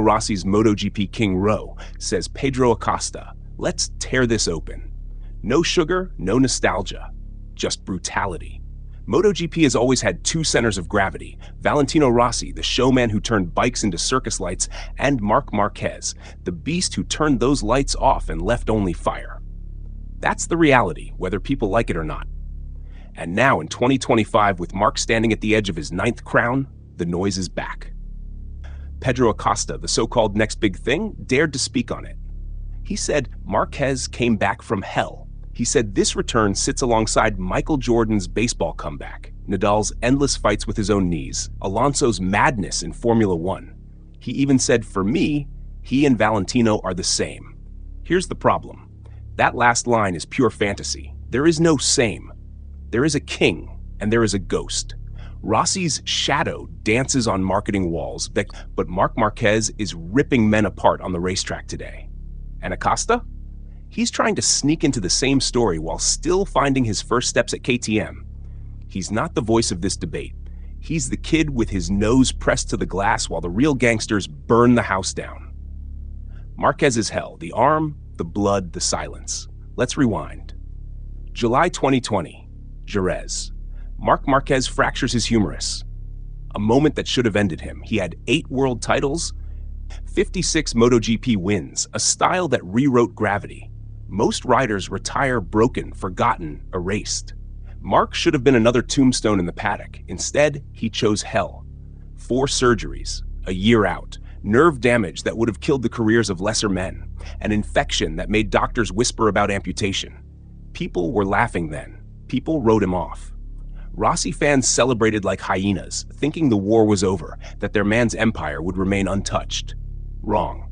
Rossi's MotoGP King Row, says Pedro Acosta. Let's tear this open. No sugar, no nostalgia, just brutality. MotoGP has always had two centers of gravity: Valentino Rossi, the showman who turned bikes into circus lights, and Marc Marquez, the beast who turned those lights off and left only fire. That's the reality, whether people like it or not. And now in 2025, with Marc standing at the edge of his 9th crown, the noise is back. Pedro Acosta, the so-called next big thing, dared to speak on it. He said Marquez came back from hell. He said this return sits alongside Michael Jordan's baseball comeback, Nadal's endless fights with his own knees, Alonso's madness in Formula One. He even said, for me, he and Valentino are the same. Here's the problem. That last line is pure fantasy. There is no same. There is a king, and there is a ghost. Rossi's shadow dances on marketing walls, but Marc Marquez is ripping men apart on the racetrack today. And Acosta? He's trying to sneak into the same story while still finding his first steps at KTM. He's not the voice of this debate. He's the kid with his nose pressed to the glass while the real gangsters burn the house down. Marquez is hell, the arm, the blood, the silence. Let's rewind. July 2020, Jerez. Marc Marquez fractures his humerus. A moment that should have ended him. He had 8 world titles, 56 MotoGP wins, a style that rewrote gravity. Most riders retire broken, forgotten, erased. Marc should have been another tombstone in the paddock. Instead, he chose hell. 4 surgeries, a year out, nerve damage that would have killed the careers of lesser men, an infection that made doctors whisper about amputation. People were laughing then. People wrote him off. Rossi fans celebrated like hyenas, thinking the war was over, that their man's empire would remain untouched. Wrong.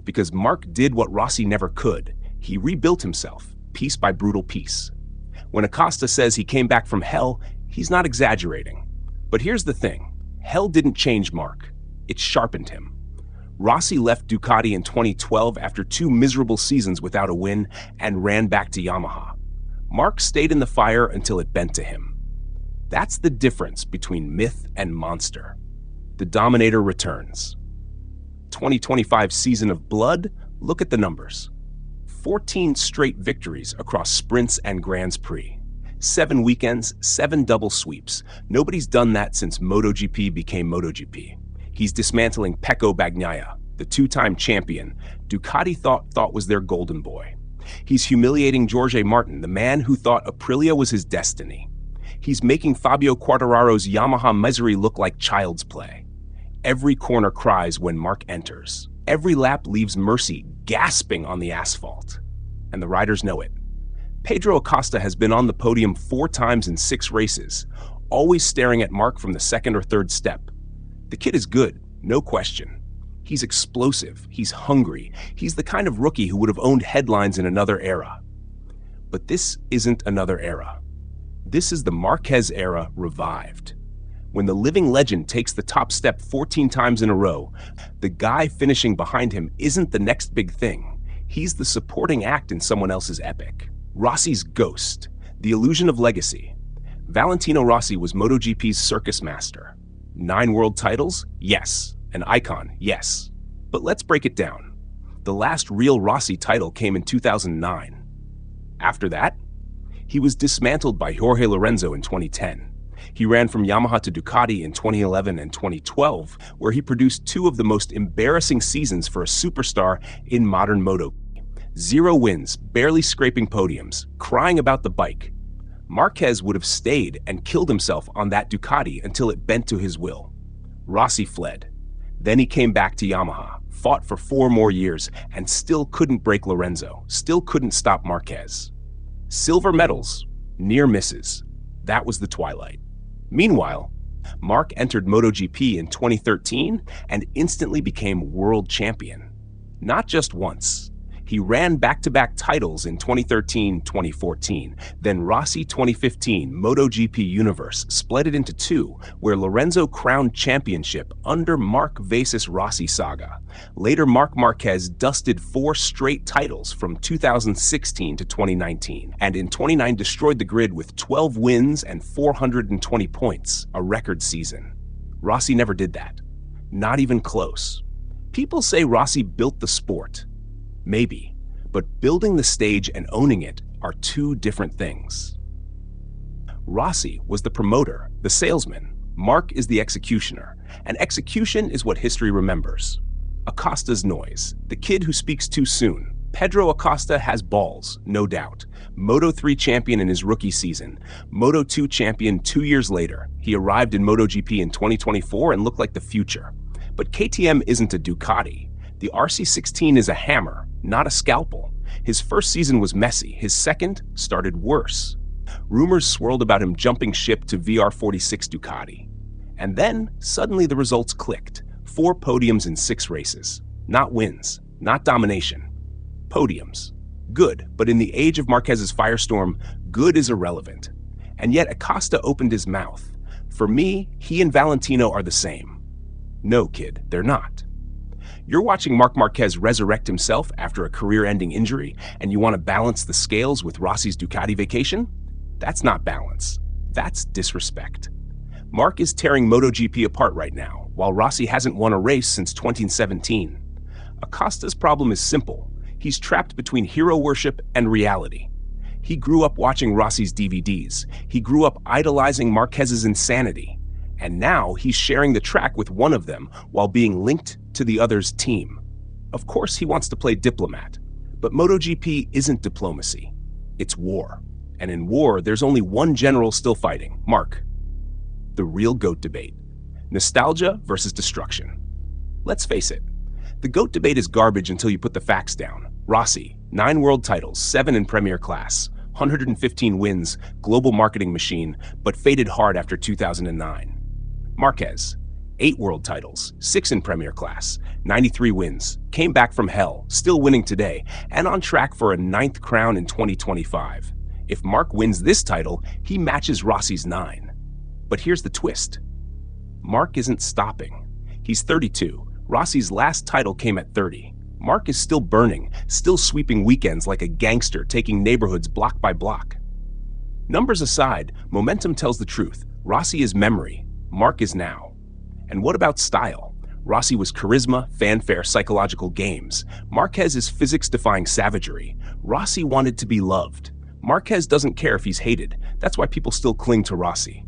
Because Marc did what Rossi never could. He rebuilt himself, piece by brutal piece. When Acosta says he came back from hell, he's not exaggerating. But here's the thing. Hell didn't change Marc. It sharpened him. Rossi left Ducati in 2012 after 2 miserable seasons without a win and ran back to Yamaha. Marc stayed in the fire until it bent to him. That's the difference between myth and monster. The Dominator returns. 2025 season of blood, look at the numbers. 14 straight victories across sprints and Grands Prix. 7 weekends, 7 double sweeps. Nobody's done that since MotoGP became MotoGP. He's dismantling Pecco Bagnaia, the 2-time champion Ducati thought was their golden boy. He's humiliating Jorge Martin, the man who thought Aprilia was his destiny. He's making Fabio Quartararo's Yamaha misery look like child's play. Every corner cries when Marc enters. Every lap leaves Mercy gasping on the asphalt. And the riders know it. Pedro Acosta has been on the podium 4 times in 6 races, always staring at Marc from the 2nd or 3rd step. The kid is good, no question. He's explosive, he's hungry, he's the kind of rookie who would have owned headlines in another era. But this isn't another era. This is the Marquez era revived. When the living legend takes the top step 14 times in a row, the guy finishing behind him isn't the next big thing. He's the supporting act in someone else's epic. Rossi's ghost, the illusion of legacy. Valentino Rossi was MotoGP's circus master. 9 world titles? Yes. An icon? Yes. But let's break it down. The last real Rossi title came in 2009. After that, he was dismantled by Jorge Lorenzo in 2010. He ran from Yamaha to Ducati in 2011 and 2012, where he produced 2 of the most embarrassing seasons for a superstar in modern moto. 0 wins, barely scraping podiums, crying about the bike. Marquez would have stayed and killed himself on that Ducati until it bent to his will. Rossi fled. Then he came back to Yamaha, fought for 4 more years, and still couldn't break Lorenzo, still couldn't stop Marquez. Silver medals, near misses. That was the twilight. Meanwhile, Marc entered MotoGP in 2013 and instantly became world champion. Not just once. He ran back-to-back titles in 2013-2014. Then Rossi 2015 MotoGP Universe split it into 2, where Lorenzo crowned championship under Marc vs. Rossi saga. Later, Marc Marquez dusted 4 straight titles from 2016 to 2019, and in 29 destroyed the grid with 12 wins and 420 points, a record season. Rossi never did that. Not even close. People say Rossi built the sport. Maybe, but building the stage and owning it are two different things. Rossi was the promoter, the salesman. Marc is the executioner, and execution is what history remembers. Acosta's noise, the kid who speaks too soon. Pedro Acosta has balls, no doubt. Moto3 champion in his rookie season. Moto2 champion 2 years later. He arrived in MotoGP in 2024 and looked like the future. But KTM isn't a Ducati. The RC16 is a hammer, not a scalpel. His first season was messy. His second started worse. Rumors swirled about him jumping ship to VR46 Ducati. And then, suddenly the results clicked. 4 podiums in 6 races. Not wins, not domination. Podiums. Good, but in the age of Marquez's firestorm, good is irrelevant. And yet Acosta opened his mouth. For me, he and Valentino are the same. No, kid, they're not. You're watching Marc Marquez resurrect himself after a career-ending injury, and you want to balance the scales with Rossi's Ducati vacation? That's not balance. That's disrespect. Marc is tearing MotoGP apart right now, while Rossi hasn't won a race since 2017. Acosta's problem is simple. He's trapped between hero worship and reality. He grew up watching Rossi's DVDs. He grew up idolizing Marquez's insanity. And now he's sharing the track with one of them while being linked to the other's team. Of course he wants to play diplomat, but MotoGP isn't diplomacy. It's war. And in war, there's only one general still fighting, Marc. The real GOAT debate. Nostalgia versus destruction. Let's face it, the GOAT debate is garbage until you put the facts down. Rossi, 9 world titles, 7 in Premier Class, 115 wins, global marketing machine, but faded hard after 2009. Marquez, 8 world titles, 6 in Premier Class, 93 wins, came back from hell, still winning today, and on track for a 9th crown in 2025. If Marc wins this title, he matches Rossi's 9. But here's the twist. Marc isn't stopping. He's 32. Rossi's last title came at 30. Marc is still burning, still sweeping weekends like a gangster, taking neighborhoods block by block. Numbers aside, momentum tells the truth. Rossi is memory. Marc is now. And what about style? Rossi was charisma, fanfare, psychological games. Marquez is physics-defying savagery. Rossi wanted to be loved. Marquez doesn't care if he's hated. That's why people still cling to Rossi.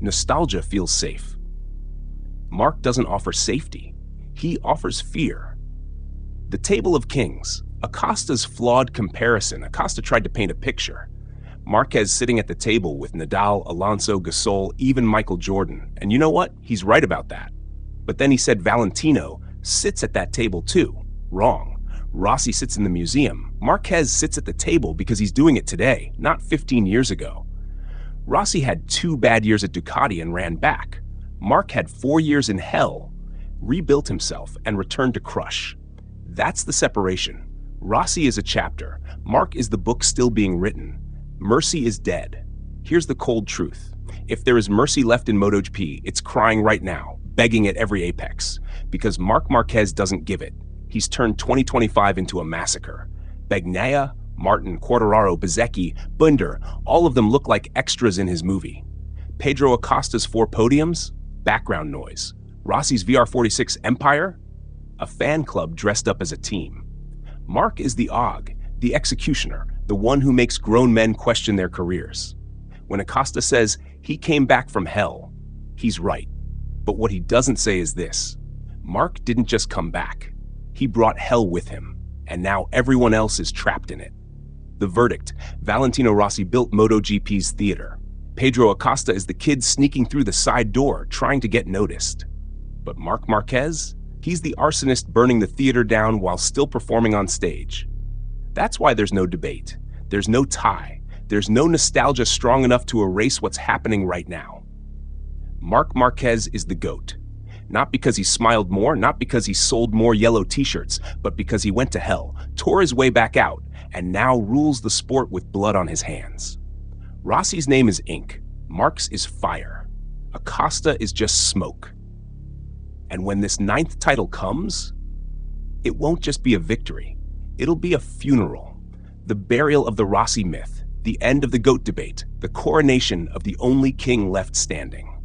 Nostalgia feels safe. Marc doesn't offer safety. He offers fear. The Table of Kings. Acosta's flawed comparison. Acosta tried to paint a picture. Marquez sitting at the table with Nadal, Alonso, Gasol, even Michael Jordan. And you know what? He's right about that. But then he said Valentino sits at that table too. Wrong. Rossi sits in the museum. Marquez sits at the table because he's doing it today, not 15 years ago. Rossi had 2 bad years at Ducati and ran back. Marc had 4 years in hell, rebuilt himself, and returned to crush. That's the separation. Rossi is a chapter. Marc is the book still being written. Mercy is dead. Here's the cold truth. If there is mercy left in MotoGP, it's crying right now, begging at every apex. Because Marc Marquez doesn't give it. He's turned 2025 into a massacre. Bagnaia, Martin, Quartararo, Bezzecchi, Binder, all of them look like extras in his movie. Pedro Acosta's 4 podiums? Background noise. Rossi's VR46 empire? A fan club dressed up as a team. Marc is the Og, the executioner, the one who makes grown men question their careers. When Acosta says he came back from hell, he's right. But what he doesn't say is this. Marc didn't just come back. He brought hell with him, and now everyone else is trapped in it. The verdict, Valentino Rossi built MotoGP's theater. Pedro Acosta is the kid sneaking through the side door, trying to get noticed. But Marc Marquez? He's the arsonist burning the theater down while still performing on stage. That's why there's no debate. There's no tie. There's no nostalgia strong enough to erase what's happening right now. Marc Marquez is the GOAT. Not because he smiled more, not because he sold more yellow t-shirts, but because he went to hell, tore his way back out, and now rules the sport with blood on his hands. Rossi's name is ink. Marc's is fire. Acosta is just smoke. And when this 9th title comes, it won't just be a victory. It'll be a funeral. The burial of the Rossi myth, the end of the GOAT debate, the coronation of the only king left standing.